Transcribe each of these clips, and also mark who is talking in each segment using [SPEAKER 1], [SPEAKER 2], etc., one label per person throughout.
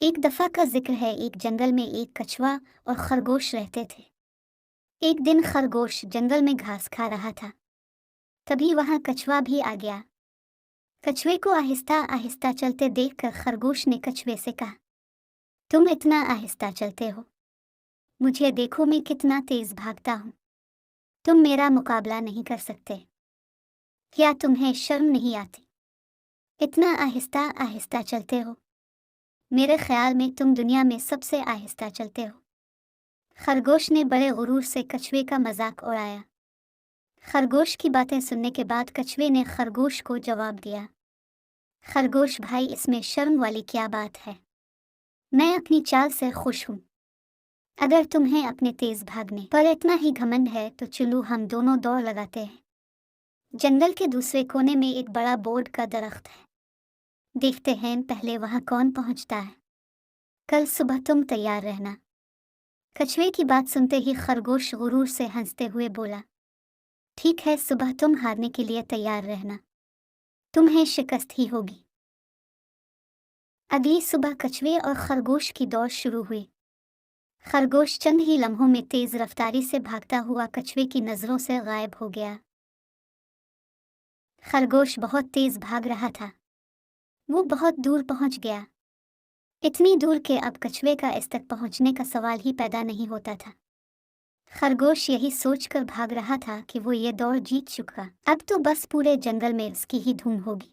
[SPEAKER 1] एक दफा का जिक्र है, एक जंगल में एक कछुआ और खरगोश रहते थे। एक दिन खरगोश जंगल में घास खा रहा था। तभी वहां कछुआ भी आ गया। कछुए को आहिस्ता आहिस्ता चलते देखकर खरगोश ने कछुए से कहा, तुम इतना आहिस्ता चलते हो, मुझे देखो मैं कितना तेज भागता हूँ। तुम मेरा मुकाबला नहीं कर सकते। क्या तुम्हें शर्म नहीं आती? इतना आहिस्ता आहिस्ता चलते हो। मेरे ख्याल में तुम दुनिया में सबसे आहिस्ता चलते हो। खरगोश ने बड़े गुरूर से कछुए का मजाक उड़ाया। खरगोश की बातें सुनने के बाद कछुए ने खरगोश को जवाब दिया, खरगोश भाई, इसमें शर्म वाली क्या बात है? मैं अपनी चाल से खुश हूँ। अगर तुम्हें अपने तेज भागने पर इतना ही घमंड है तो चलो हम दोनों दौड़ लगाते हैं। जंगल के दूसरे कोने में एक बड़ा बोर्ड का दरख्त है। देखते हैं पहले वहां कौन पहुंचता है। कल सुबह तुम तैयार रहना। कछुए की बात सुनते ही खरगोश गुरूर से हंसते हुए बोला, ठीक है, सुबह तुम हारने के लिए तैयार रहना, तुम्हें शिकस्त ही होगी। अगली सुबह कछुए और खरगोश की दौड़ शुरू हुई। खरगोश चंद ही लम्हों में तेज रफ्तारी से भागता हुआ कछुए की नजरों से गायब हो गया। खरगोश बहुत तेज भाग रहा था। वो बहुत दूर पहुंच गया, इतनी दूर कि अब कछुए का इस तक पहुंचने का सवाल ही पैदा नहीं होता था। खरगोश यही सोचकर भाग रहा था कि वो ये दौड़ जीत चुका, अब तो बस पूरे जंगल में उसकी ही धूम होगी।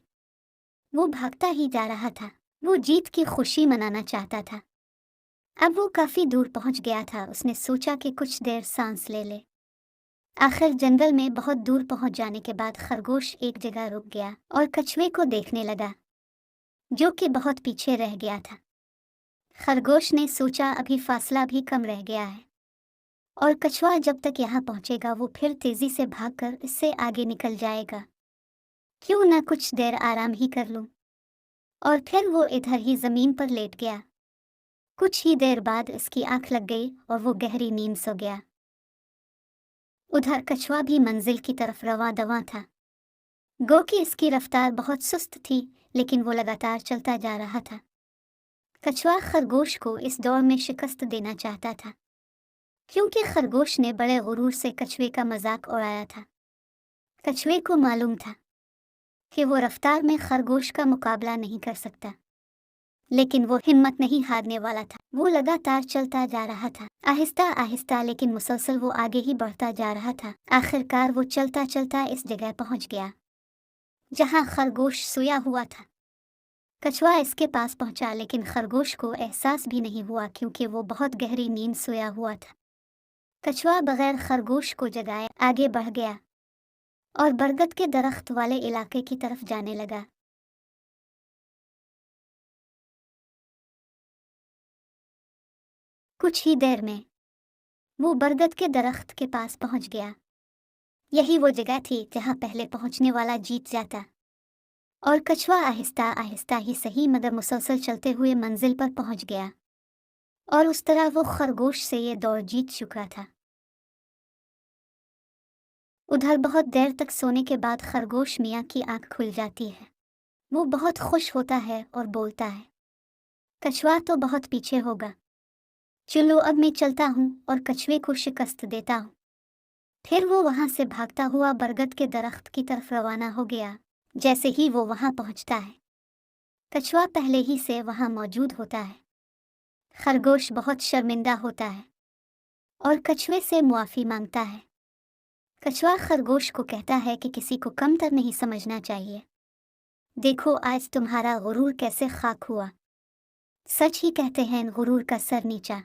[SPEAKER 1] वो भागता ही जा रहा था। वो जीत की खुशी मनाना चाहता था। अब वो काफी दूर पहुंच गया था। उसने सोचा कि कुछ देर सांस ले ले। आखिर जंगल में बहुत दूर पहुंच जाने के बाद खरगोश एक जगह रुक गया और कछुए को देखने लगा, जो कि बहुत पीछे रह गया था। खरगोश ने सोचा अभी फासला भी कम रह गया है और कछुआ जब तक यहाँ पहुंचेगा वो फिर तेजी से भागकर इससे आगे निकल जाएगा। क्यों न कुछ देर आराम ही कर लूं। और फिर वो इधर ही जमीन पर लेट गया। कुछ ही देर बाद इसकी आंख लग गई और वो गहरी नींद सो गया। उधर कछुआ भी मंजिल की तरफ रवां दवां था। गो कि इसकी रफ्तार बहुत सुस्त थी, लेकिन वो लगातार चलता जा रहा था। कछुआ खरगोश को इस दौड़ में शिकस्त देना चाहता था, क्योंकि खरगोश ने बड़े गुरूर से कछुए का मजाक उड़ाया था। कछुए को मालूम था कि वो रफ्तार में खरगोश का मुकाबला नहीं कर सकता, लेकिन वो हिम्मत नहीं हारने वाला था। वो लगातार चलता जा रहा था, आहिस्ता आहिस्ता, लेकिन मुसलसल वो आगे ही बढ़ता जा रहा था। आखिरकार वो चलता चलता इस जगह पहुंच गया जहां खरगोश सोया हुआ था। कछुआ इसके पास पहुंचा, लेकिन खरगोश को एहसास भी नहीं हुआ क्योंकि वो बहुत गहरी नींद सोया हुआ था। कछुआ बगैर खरगोश को जगाए आगे बढ़ गया और बरगद के दरख्त वाले इलाके की तरफ जाने लगा। कुछ ही देर में वो बरगद के दरख्त के पास पहुंच गया। यही वो जगह थी जहां पहले पहुंचने वाला जीत जाता। और कछुआ आहिस्ता आहिस्ता ही सही मगर मुसलसल चलते हुए मंजिल पर पहुंच गया और उस तरह वो खरगोश से ये दौड़ जीत चुका था। उधर बहुत देर तक सोने के बाद खरगोश मियाँ की आंख खुल जाती है। वो बहुत खुश होता है और बोलता है, कछुआ तो बहुत पीछे होगा, चलो अब मैं चलता हूँ और कछुए को शिकस्त देता हूँ। फिर वो वहां से भागता हुआ बरगद के दरख्त की तरफ रवाना हो गया। जैसे ही वो वहां पहुंचता है, कछुआ पहले ही से वहां मौजूद होता है। खरगोश बहुत शर्मिंदा होता है और कछुए से मुआफी मांगता है। कछुआ खरगोश को कहता है कि किसी को कमतर नहीं समझना चाहिए। देखो आज तुम्हारा गुरूर कैसे खाक हुआ। सच ही कहते हैं, गुरूर का सर नीचा।